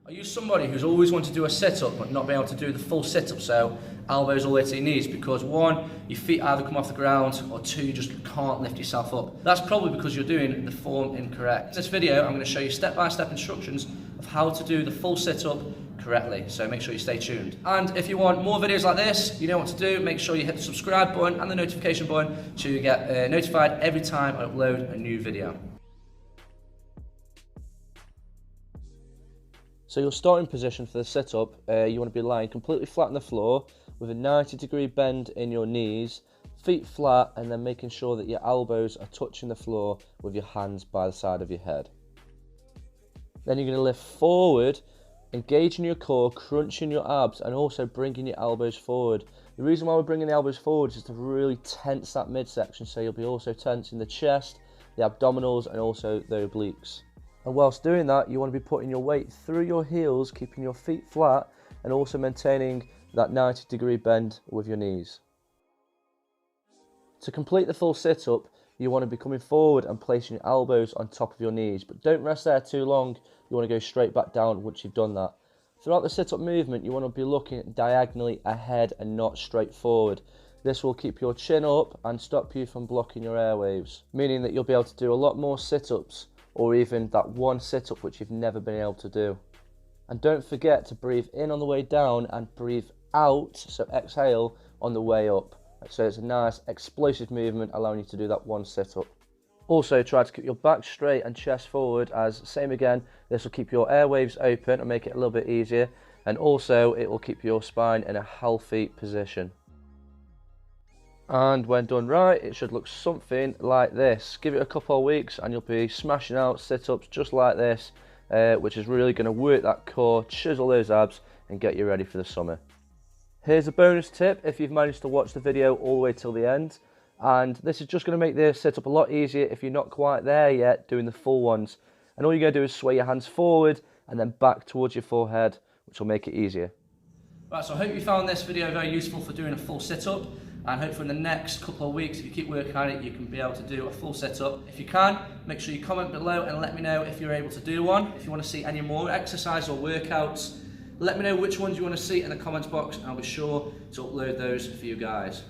Are you somebody who's always wanted to do a sit-up but not be able to do the full sit-up, so elbows all the way to your knees because one, your feet either come off the ground, or two, you just can't lift yourself up? That's probably because you're doing the form incorrect. In this video, I'm going to show you step-by-step instructions of how to do the full sit-up correctly, so make sure you stay tuned. And if you want more videos like this, you know what to do. Make sure you hit the subscribe button and the notification button so you get notified every time I upload a new video. So your starting position for the sit-up, you want to be lying completely flat on the floor with a 90-degree bend in your knees, feet flat, and then making sure that your elbows are touching the floor with your hands by the side of your head. Then you're going to lift forward, engaging your core, crunching your abs, and also bringing your elbows forward. The reason why we're bringing the elbows forward is to really tense that midsection, so you'll be also tensing the chest, the abdominals, and also the obliques. And whilst doing that, you want to be putting your weight through your heels, keeping your feet flat, and also maintaining that 90-degree bend with your knees. To complete the full sit-up, you want to be coming forward and placing your elbows on top of your knees, but don't rest there too long. You want to go straight back down once you've done that. Throughout the sit-up movement, you want to be looking diagonally ahead and not straight forward. This will keep your chin up and stop you from blocking your airwaves, meaning that you'll be able to do a lot more sit-ups, or even that one sit-up which you've never been able to do. And don't forget to breathe in on the way down and breathe out, so exhale, on the way up. So it's a nice explosive movement allowing you to do that one sit-up. Also try to keep your back straight and chest forward, as same again, this will keep your airwaves open and make it a little bit easier, and also it will keep your spine in a healthy position. And when done right, it should look something like this. Give it a couple of weeks and you'll be smashing out sit-ups just like this, which is really going to work that core, chisel those abs, and get you ready for the summer. Here's a bonus tip if you've managed to watch the video all the way till the end. And this is just going to make the sit-up a lot easier if you're not quite there yet doing the full ones. And all you're going to do is sway your hands forward and then back towards your forehead, which will make it easier. Right, so I hope you found this video very useful for doing a full sit-up. And hopefully in the next couple of weeks, if you keep working on it, you can be able to do a full sit-up. If you can, make sure you comment below and let me know if you're able to do one. If you want to see any more exercise or workouts, let me know which ones you want to see in the comments box, and I'll be sure to upload those for you guys.